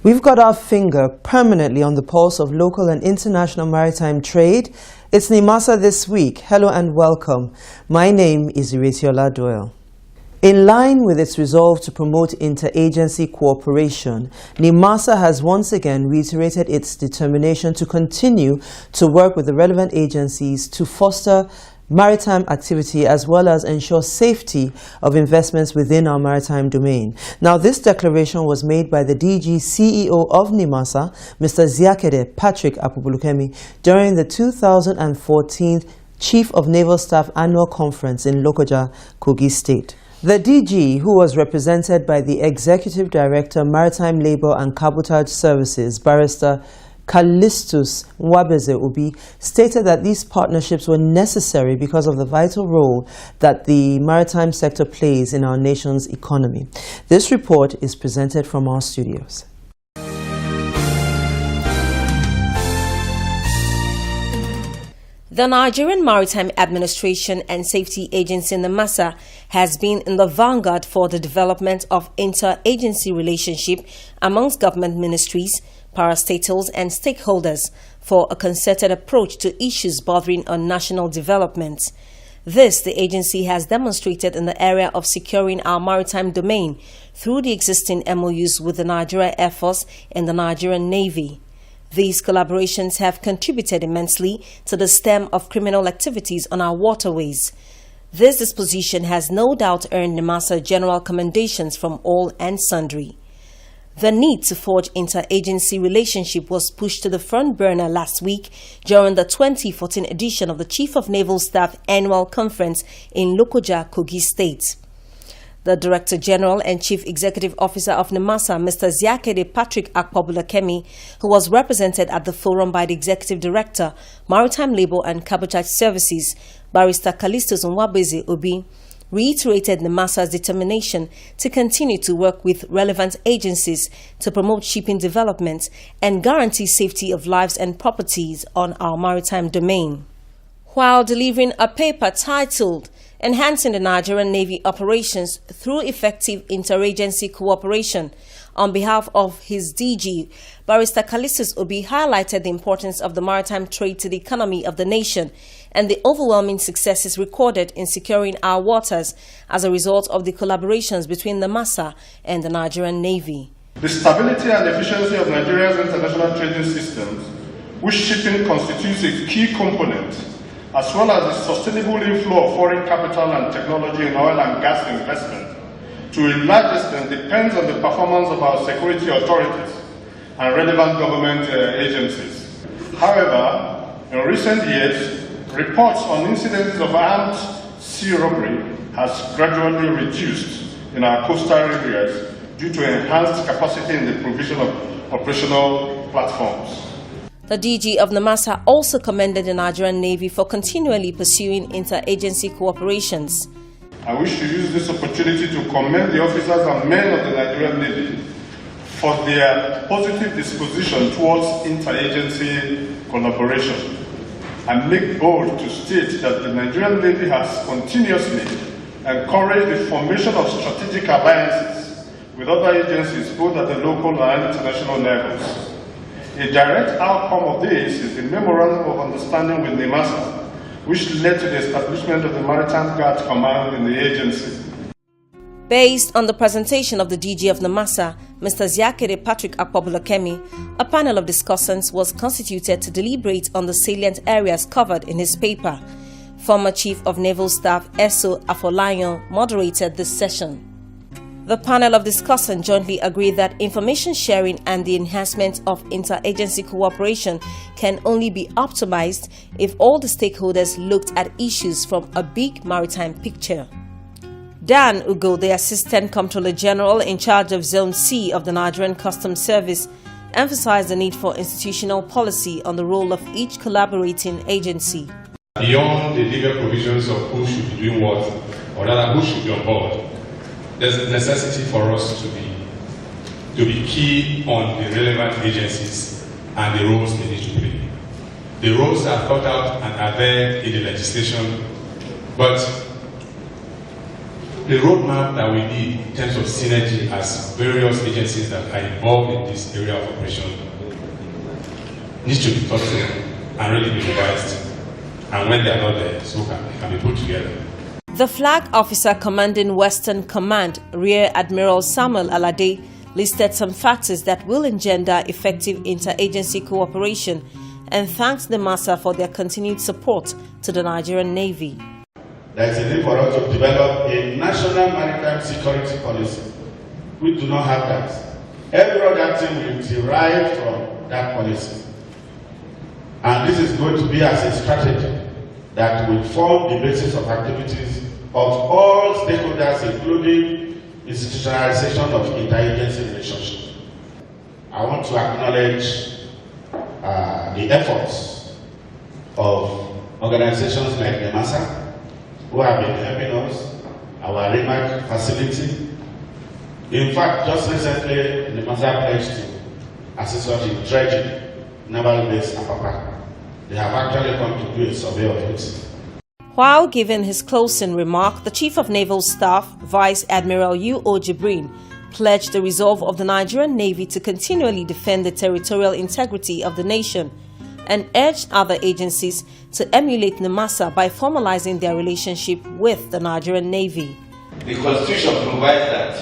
We've got our finger permanently on the pulse of local and international maritime trade. It's Nimasa this week. Hello and welcome. My name is Iretiola Doyle. In line with its resolve to promote interagency cooperation, Nimasa has once again reiterated its determination to continue to work with the relevant agencies to foster maritime activity as well as ensure safety of investments within our maritime domain. Now, this declaration was made by the DG CEO of Nimasa, Mr. Ziakede Patrick Akpobulukemi, during the 2014 Chief of Naval Staff Annual Conference in Lokoja, Kogi State. The DG, who was represented by the Executive Director, Maritime Labour and Cabotage Services, Barrister Callistus Nwabeze Obi, stated that these partnerships were necessary because of the vital role that the maritime sector plays in our nation's economy. This report is presented from our studios. The Nigerian Maritime Administration and Safety Agency Nimasa has been in the vanguard for the development of inter-agency relationship amongst government ministries, parastatals and stakeholders for a concerted approach to issues bordering on national development. This, the agency has demonstrated in the area of securing our maritime domain through the existing MOUs with the Nigeria Air Force and the Nigerian Navy. These collaborations have contributed immensely to the stem of criminal activities on our waterways. This disposition has no doubt earned Nimasa general commendations from all and sundry. The need to forge interagency relationship was pushed to the front burner last week during the 2014 edition of the Chief of Naval Staff Annual Conference in Lokoja, Kogi State. The Director General and Chief Executive Officer of Nimasa, Mr. Ziakede Patrick Akpobulukemi, who was represented at the forum by the Executive Director, Maritime Labour and Cabotage Services, Barrister Callistus Nwabeze Obi, reiterated Nimasa's determination to continue to work with relevant agencies to promote shipping development and guarantee safety of lives and properties on our maritime domain. While delivering a paper titled Enhancing the Nigerian Navy Operations Through Effective Interagency Cooperation, on behalf of his DG, Barrister Callistus Obi highlighted the importance of the maritime trade to the economy of the nation and the overwhelming successes recorded in securing our waters as a result of the collaborations between Nimasa and the Nigerian Navy. The stability and efficiency of Nigeria's international trading systems, which shipping constitutes a key component, as well as the sustainable inflow of foreign capital and technology in oil and gas investment, to a large extent depends on the performance of our security authorities and relevant government agencies. However, in recent years, reports on incidents of armed sea robbery has gradually reduced in our coastal areas due to enhanced capacity in the provision of operational platforms. The DG of Nimasa also commended the Nigerian Navy for continually pursuing interagency cooperations. I wish to use this opportunity to commend the officers and men of the Nigerian Navy for their positive disposition towards interagency collaboration, and make bold to state that the Nigerian Navy has continuously encouraged the formation of strategic alliances with other agencies both at the local and international levels. A direct outcome of this is the Memorandum of Understanding with Nimasa, which led to the establishment of the Maritime Guard Command in the agency. Based on the presentation of the DG of Nimasa, Mr. Ziakede Patrick Akpobulukemi, a panel of discussants was constituted to deliberate on the salient areas covered in his paper. Former Chief of Naval Staff Eso Afolayan moderated this session. The panel of discussants jointly agreed that information sharing and the enhancement of interagency cooperation can only be optimized if all the stakeholders looked at issues from a big maritime picture. Dan Ugo, the Assistant Comptroller General in charge of Zone C of the Nigerian Customs Service, emphasized the need for institutional policy on the role of each collaborating agency. Beyond the legal provisions of who should be doing what, or rather who should be on board, there's a necessity for us to be key on the relevant agencies and the roles they need to play. The roles are thought out and are there in the legislation, but the roadmap that we need in terms of synergy as various agencies that are involved in this area of operation needs to be thought through and really be revised. And when they are not there, so can be put together. The flag officer commanding Western Command, Rear Admiral Samuel Alade, listed some factors that will engender effective interagency cooperation and thanked Nimasa for their continued support to the Nigerian Navy. There is a need for us to develop a national maritime security policy. We do not have that. Every other thing will derive from that policy. And this is going to be as a strategy that will form the basis of activities of all stakeholders, including institutionalization of interagency relationships. I want to acknowledge the efforts of organizations like Nimasa, who have been helping us, our REMAC facility. In fact, just recently, Nimasa pledged to assist us in dredging naval base Apapa. They have actually come to do a survey of it. While giving his closing remark, the Chief of Naval Staff, Vice Admiral U.O. Jibrin, pledged the resolve of the Nigerian Navy to continually defend the territorial integrity of the nation and urged other agencies to emulate Nimasa by formalizing their relationship with the Nigerian Navy. The Constitution provides that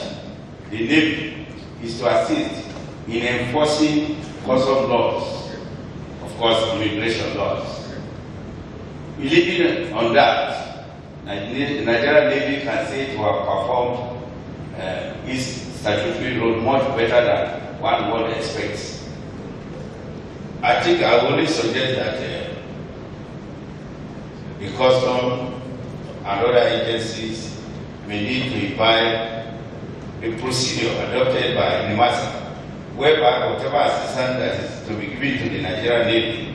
the Navy is to assist in enforcing custom laws, of course immigration laws. Believing on that, the Nigerian Navy can say to have performed its statutory role much better than one would expect. I think I would only suggest that the custom and other agencies may need to imbibe a procedure adopted by Nimasa, whereby whatever assistance that is to be given to the Nigerian Navy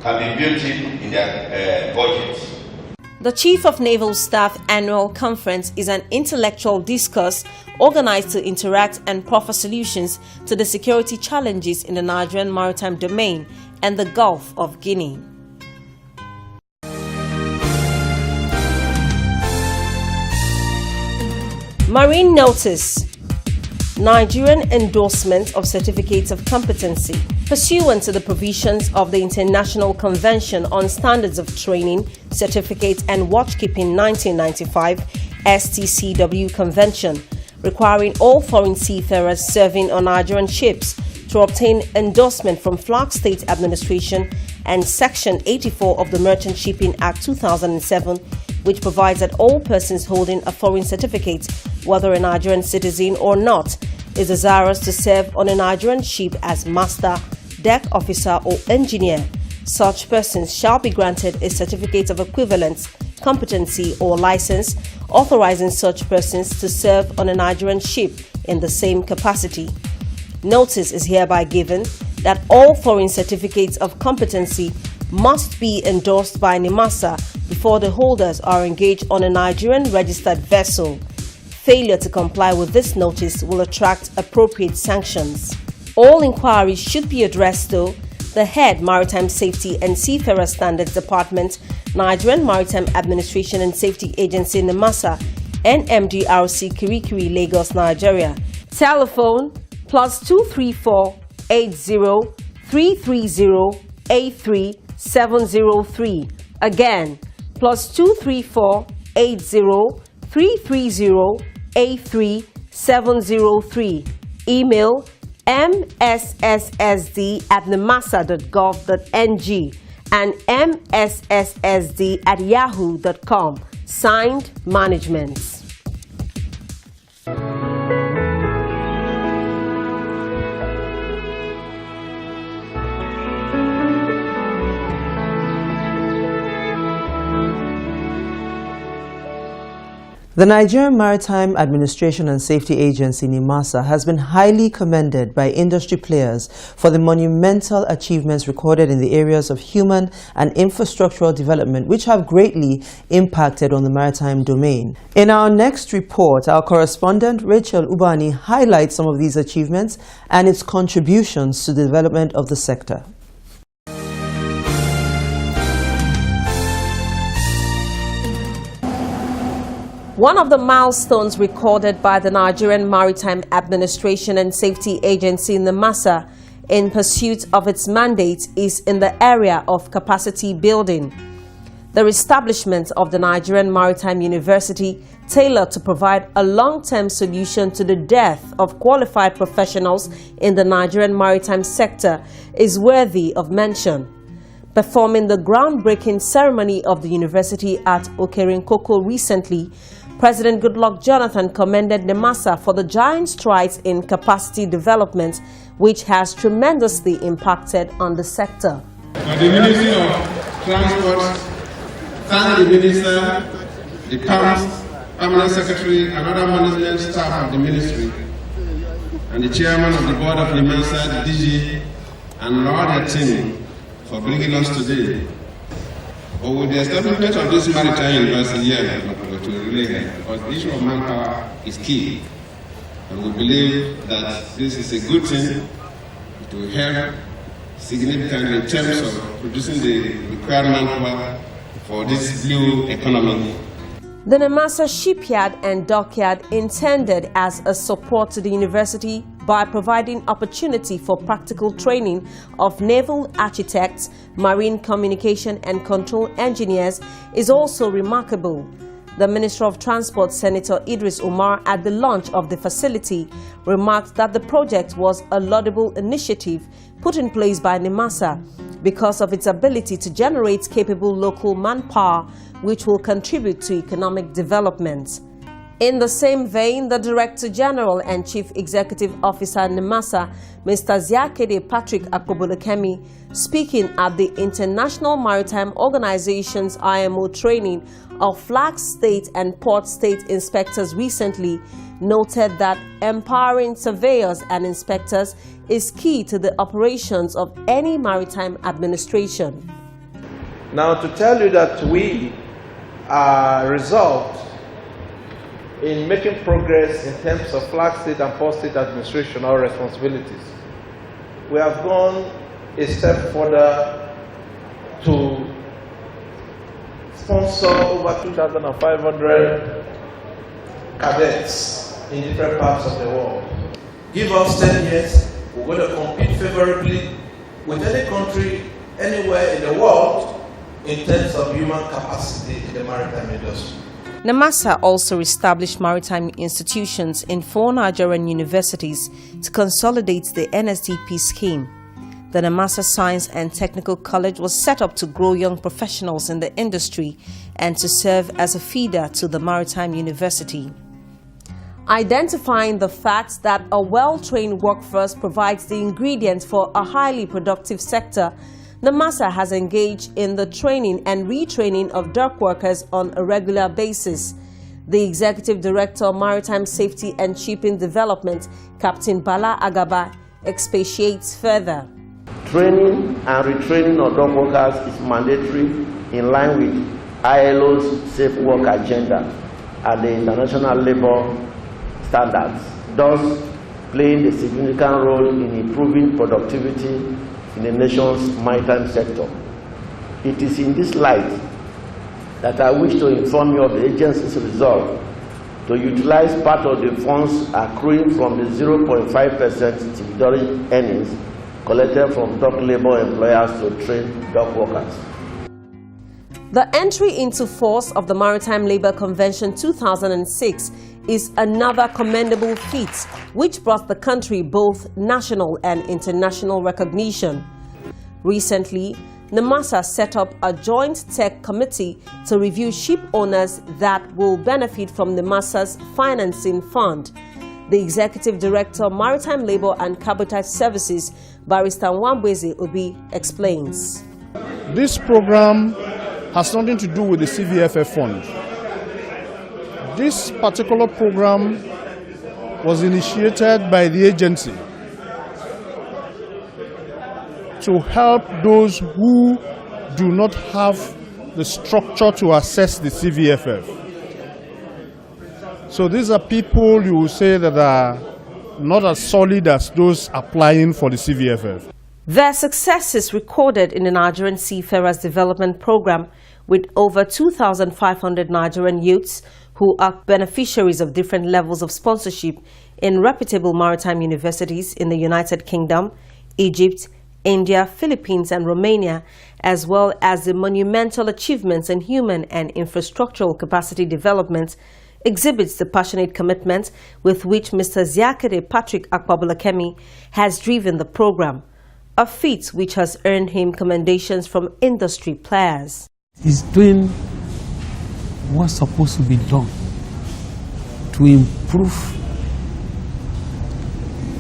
can be built in their budget. The Chief of Naval Staff Annual Conference is an intellectual discourse organized to interact and proffer solutions to the security challenges in the Nigerian maritime domain and the Gulf of Guinea. Marine Notice: Nigerian endorsement of certificates of competency. Pursuant to the provisions of the International Convention on Standards of Training, Certificate and Watchkeeping 1995 STCW Convention, requiring all foreign seafarers serving on Nigerian ships to obtain endorsement from Flag State Administration, and Section 84 of the Merchant Shipping Act 2007, which provides that all persons holding a foreign certificate, whether a Nigerian citizen or not, is desirous to serve on a Nigerian ship as master, deck officer or engineer. Such persons shall be granted a certificate of equivalence, competency or license authorizing such persons to serve on a Nigerian ship in the same capacity. Notice is hereby given that all foreign certificates of competency must be endorsed by Nimasa before the holders are engaged on a Nigerian registered vessel. Failure to comply with this notice will attract appropriate sanctions. All inquiries should be addressed to the Head Maritime Safety and Seafarer Standards Department, Nigerian Maritime Administration and Safety Agency Nimasa, NMDRC Kirikiri, Lagos, Nigeria. Telephone +234 80 330 83703. Again, +234 80 330 83703. Email msssd@nimasa.gov.ng and msssd@yahoo.com. Signed, Management. The Nigerian Maritime Administration and Safety Agency, Nimasa, has been highly commended by industry players for the monumental achievements recorded in the areas of human and infrastructural development, which have greatly impacted on the maritime domain. In our next report, our correspondent Rachel Ubani highlights some of these achievements and its contributions to the development of the sector. One of the milestones recorded by the Nigerian Maritime Administration and Safety Agency Nimasa in pursuit of its mandate is in the area of capacity building. The establishment of the Nigerian Maritime University, tailored to provide a long-term solution to the dearth of qualified professionals in the Nigerian maritime sector, is worthy of mention. Performing the groundbreaking ceremony of the university at Okerinkoko recently, President Goodluck Jonathan commended Nimasa for the giant strides in capacity development, which has tremendously impacted on the sector. The Ministry of Transport thank the Minister, the Permanent Secretary, and other management staff of the Ministry, and the Chairman of the Board of Nimasa, the DG, and all their team for bringing us today. But with the establishment of this maritime university here, because the issue of manpower is key, and we believe that this is a good thing to help significantly in terms of producing the required manpower for this blue economy. The Nimasa shipyard and dockyard intended as a support to the university by providing opportunity for practical training of naval architects, marine communication and control engineers is also remarkable. The Minister of Transport, Senator Idris Umar, at the launch of the facility, remarked that the project was a laudable initiative put in place by Nimasa because of its ability to generate capable local manpower, which will contribute to economic development. In the same vein, the Director General and Chief Executive Officer Nimasa, Mr. Ziakede Patrick Akpobolokemi, speaking at the International Maritime Organization's IMO training of flag state and port state inspectors recently, noted that empowering surveyors and inspectors is key to the operations of any maritime administration. Now, to tell you that we are resolved in making progress in terms of flag state and port state administration or responsibilities, we have gone a step further to sponsor over 2,500 cadets in different parts of the world. Give us 10 years, we're going to compete favorably with any country anywhere in the world in terms of human capacity in the maritime industry. Nimasa also established maritime institutions in 4 Nigerian universities to consolidate the NSDP scheme. The Nimasa Science and Technical College was set up to grow young professionals in the industry and to serve as a feeder to the Maritime University. Identifying the fact that a well-trained workforce provides the ingredients for a highly productive sector, Nimasa has engaged in the training and retraining of dock workers on a regular basis. The Executive Director of Maritime Safety and Shipping Development, Captain Bala Agaba, expatiates further. Training and retraining of dock workers is mandatory in line with ILO's Safe Work Agenda and the International Labour Standards, thus playing a significant role in improving productivity in the nation's maritime sector. It is in this light that I wish to inform you of the agency's resolve to utilize part of the funds accruing from the 0.5% individual earnings collected from dock labor employers to train dock workers. The entry into force of the Maritime Labour Convention 2006 is another commendable feat which brought the country both national and international recognition. Recently, Nimasa set up a joint tech committee to review ship owners that will benefit from Nimasa's financing fund. The Executive Director of Maritime Labour and Cabotage Services, Barrister Nwambweze Obi, explains. This program has nothing to do with the CVFF fund. This particular program was initiated by the agency to help those who do not have the structure to access the CVFF. So these are people you will say that are not as solid as those applying for the CVFF. Their successes recorded in the Nigerian Seafarers Development Program with over 2,500 Nigerian youths who are beneficiaries of different levels of sponsorship in reputable maritime universities in the United Kingdom, Egypt, India, Philippines, and Romania, as well as the monumental achievements in human and infrastructural capacity development, exhibits the passionate commitment with which Mr. Ziakede Patrick Akpabulakemi has driven the program, a feat which has earned him commendations from industry players. He's doing what's supposed to be done to improve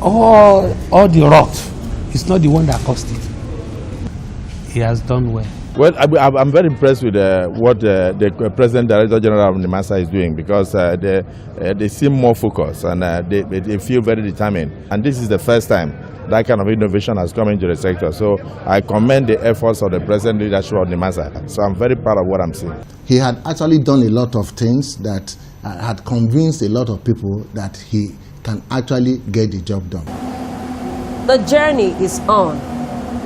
all the rot. It's not the one that caused it. He has done well. Well, I'm very impressed with what the President Director General of Nimasa is doing, because they seem more focused and they feel very determined. And this is the first time that kind of innovation has come into the sector. So I commend the efforts of the present leadership of Nimasa. So I'm very proud of what I'm seeing. He had actually done a lot of things that had convinced a lot of people that he can actually get the job done. The journey is on.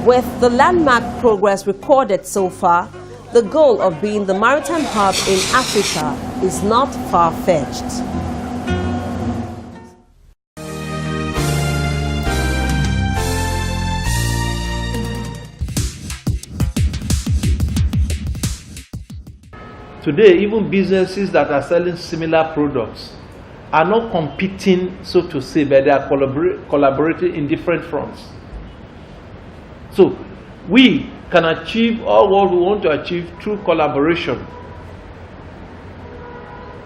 With the landmark progress recorded so far, the goal of being the maritime hub in Africa is not far-fetched. Today, even businesses that are selling similar products are not competing, so to say, but they are collaborating in different fronts. So we can achieve all what we want to achieve through collaboration.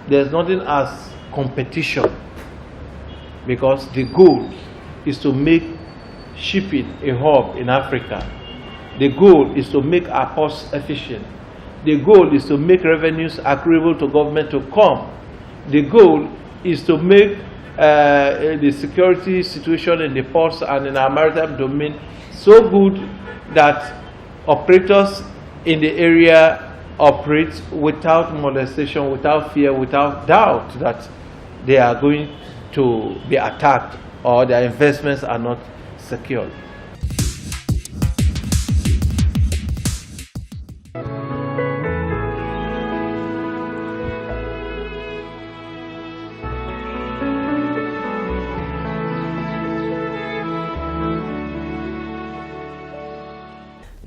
There's nothing as competition, because the goal is to make shipping a hub in Africa. The goal is to make our ports efficient. The goal is to make revenues agreeable to government to come. The goal is to make the security situation in the ports and in our maritime domain so good that operators in the area operate without molestation, without fear, without doubt that they are going to be attacked or their investments are not secured.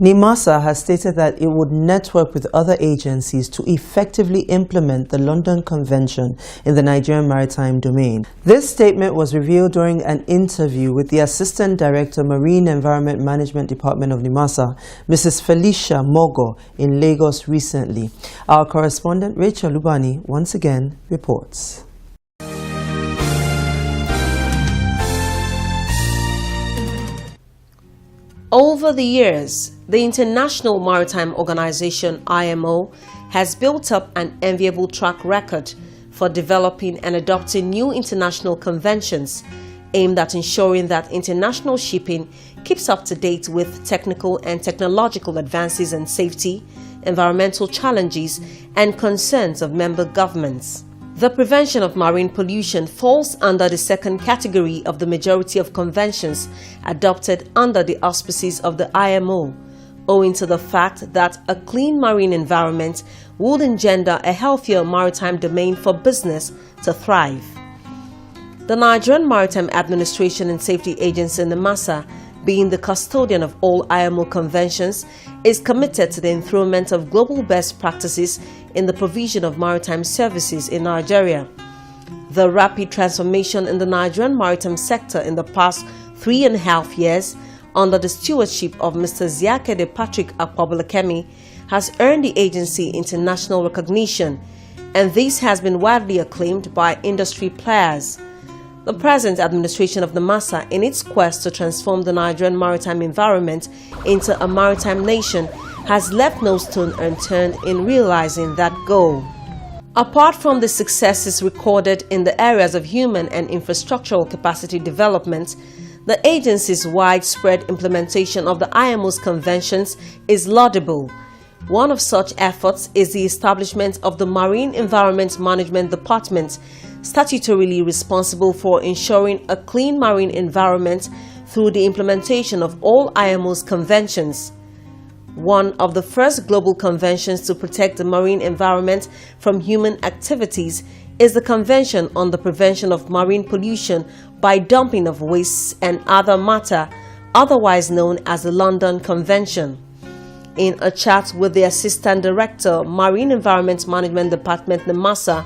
Nimasa has stated that it would network with other agencies to effectively implement the London Convention in the Nigerian maritime domain. This statement was revealed during an interview with the Assistant Director, Marine Environment Management Department of Nimasa, Mrs. Felicia Mogo, in Lagos recently. Our correspondent, Rachel Lubani, once again reports. Over the years, the International Maritime Organization, IMO, has built up an enviable track record for developing and adopting new international conventions aimed at ensuring that international shipping keeps up to date with technical and technological advances in safety, environmental challenges, and concerns of member governments. The prevention of marine pollution falls under the second category of the majority of conventions adopted under the auspices of the IMO, owing to the fact that a clean marine environment would engender a healthier maritime domain for business to thrive. The Nigerian Maritime Administration and Safety Agency, Nimasa, being the custodian of all IMO conventions, is committed to the enthronement of global best practices in the provision of maritime services in Nigeria. The rapid transformation in the Nigerian maritime sector in the past 3.5 years under the stewardship of Mr. Ziakede Patrick Akpabulakemi has earned the agency international recognition, and this has been widely acclaimed by industry players. The present administration of Nimasa, in its quest to transform the Nigerian maritime environment into a maritime nation, has left no stone unturned in realizing that goal. Apart from the successes recorded in the areas of human and infrastructural capacity development, the agency's widespread implementation of the IMO's conventions is laudable. One of such efforts is the establishment of the Marine Environment Management Department, statutorily responsible for ensuring a clean marine environment through the implementation of all IMO's conventions. One of the first global conventions to protect the marine environment from human activities is the Convention on the Prevention of Marine Pollution by Dumping of Wastes and Other Matter, otherwise known as the London Convention. In a chat with the Assistant Director, Marine Environment Management Department, Nimasa,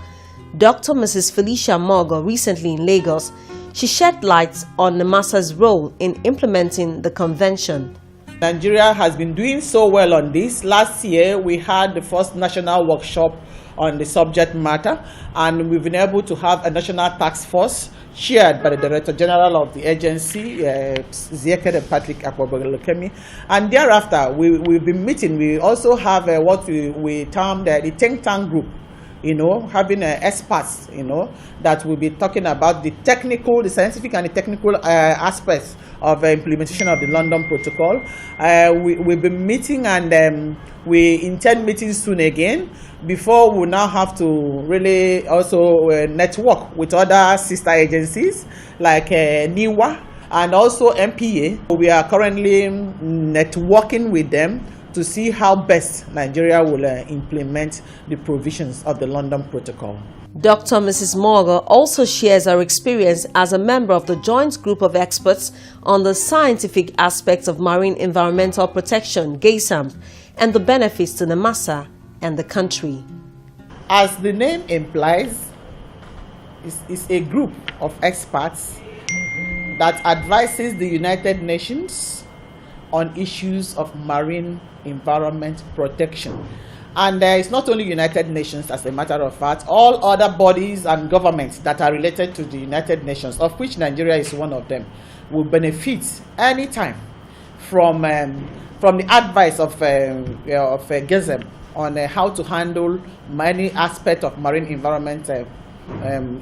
Dr. Mrs. Felicia Morgo, recently in Lagos, she shed light on Nimasa's role in implementing the convention. Nigeria has been doing so well on this. Last year, we had the first national workshop on the subject matter, and we've been able to have a national task force chaired by the Director General of the agency, Zieke and Patrick Akwabolokemi. And thereafter, we've been meeting. We also have what we termed the think tank group, having experts, that will be talking about the scientific and the technical aspects of implementation of the London Protocol. We've been meeting, and we intend meeting soon again, before we now have to really also network with other sister agencies like NIWA and also MPA. We are currently networking with them to see how best Nigeria will implement the provisions of the London Protocol. Dr. Mrs. Morgan also shares her experience as a member of the joint group of experts on the scientific aspects of marine environmental protection, GASAMP, and the benefits to Nimasa and the country. As the name implies, it's a group of experts that advises the United Nations on issues of marine environment protection. And it's not only United Nations, as a matter of fact, all other bodies and governments that are related to the United Nations, of which Nigeria is one of them, will benefit anytime from the advice of GASAMP on how to handle many aspects of marine environment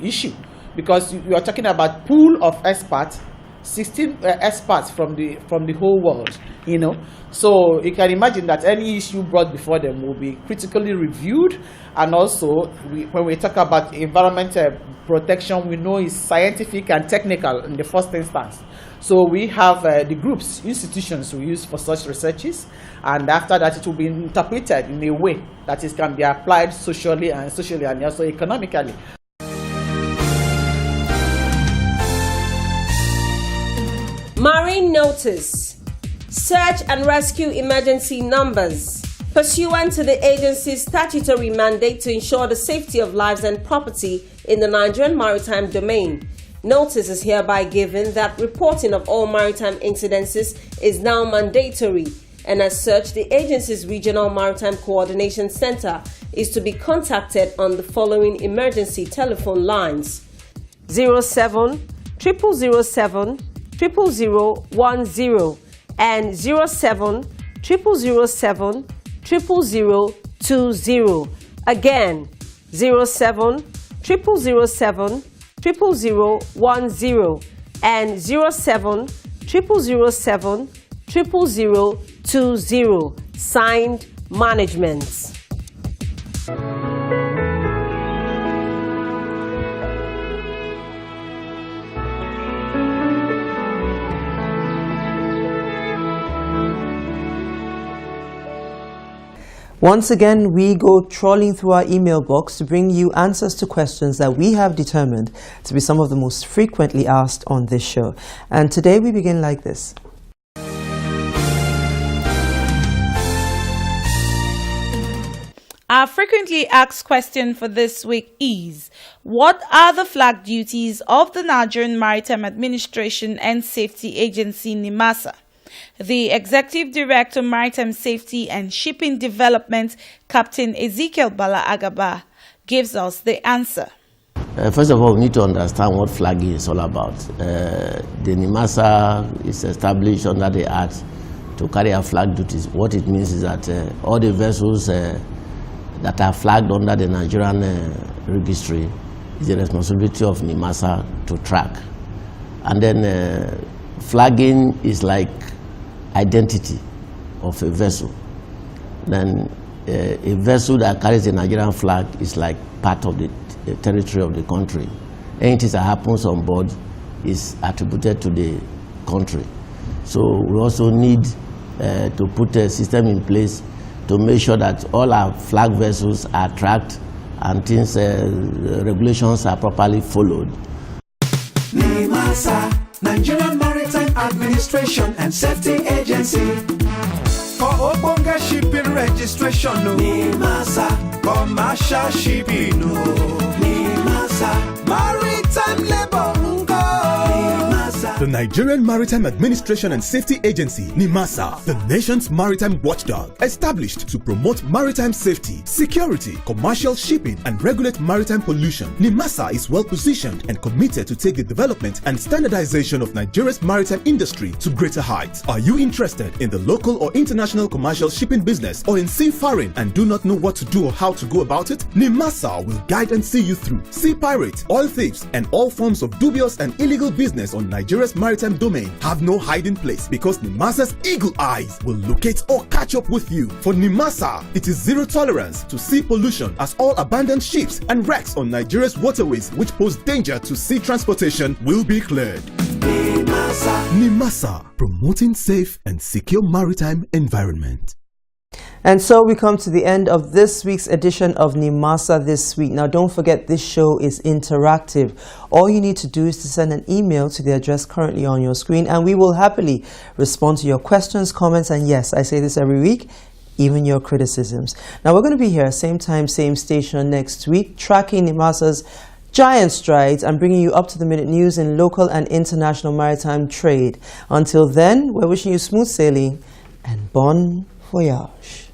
issue. Because you are talking about pool of experts, 16 experts from the whole world, So you can imagine that any issue brought before them will be critically reviewed. And also, when we talk about environment protection, we know it's scientific and technical in the first instance. So we have the groups, institutions we use for such researches, and after that it will be interpreted in a way that it can be applied socially and also economically. Marine notice. Search and rescue emergency numbers. Pursuant to the agency's statutory mandate to ensure the safety of lives and property in the Nigerian maritime domain, notice is hereby given that reporting of all maritime incidences is now mandatory, and as such, the agency's Regional Maritime Coordination Center is to be contacted on the following emergency telephone lines: 07 0007 0010 and 07 0007 0020. Again, 07 0007 0010 and 07 0007 0020. Signed, Management. Once again, we go trawling through our email box to bring you answers to questions that we have determined to be some of the most frequently asked on this show. And today we begin like this. Our frequently asked question for this week is: what are the flag duties of the Nigerian Maritime Administration and Safety Agency, Nimasa? The Executive Director, Maritime Safety and Shipping Development, Captain Ezekiel Bala Agaba, gives us the answer. First of all, we need to understand what flagging is all about. The Nimasa is established under the Act to carry out flag duties. What it means is that all the vessels that are flagged under the Nigerian registry is the responsibility of Nimasa to track. And then flagging is like identity of a vessel. Then a vessel that carries the Nigerian flag is like part of the territory of the country. Anything that happens on board is attributed to the country. So we also need to put a system in place to make sure that all our flag vessels are tracked and things, regulations are properly followed. Nimasa, Nigerian Maritime Administration and Safety Agency. For Obonga shipping registration, no. Nimasa, commercial shipping, no. Nimasa, maritime labor, The Nigerian Maritime Administration and Safety Agency, Nimasa, the nation's maritime watchdog, established to promote maritime safety, security, commercial shipping, and regulate maritime pollution. Nimasa is well positioned and committed to take the development and standardization of Nigeria's maritime industry to greater heights. Are you interested in the local or international commercial shipping business or in seafaring and do not know what to do or how to go about it? Nimasa will guide and see you through. Sea pirates, oil thieves, and all forms of dubious and illegal business on Nigeria's maritime domain have no hiding place because Nimasa's eagle eyes will locate or catch up with you. For Nimasa, it is zero tolerance to sea pollution as all abandoned ships and wrecks on Nigeria's waterways which pose danger to sea transportation will be cleared. Nimasa, promoting safe and secure maritime environment. And so we come to the end of this week's edition of Nimasa This Week. Now, don't forget, this show is interactive. All you need to do is to send an email to the address currently on your screen, and we will happily respond to your questions, comments, and yes, I say this every week, even your criticisms. Now, we're going to be here, same time, same station next week, tracking Nimasa's giant strides and bringing you up-to-the-minute news in local and international maritime trade. Until then, we're wishing you smooth sailing and bon voyage.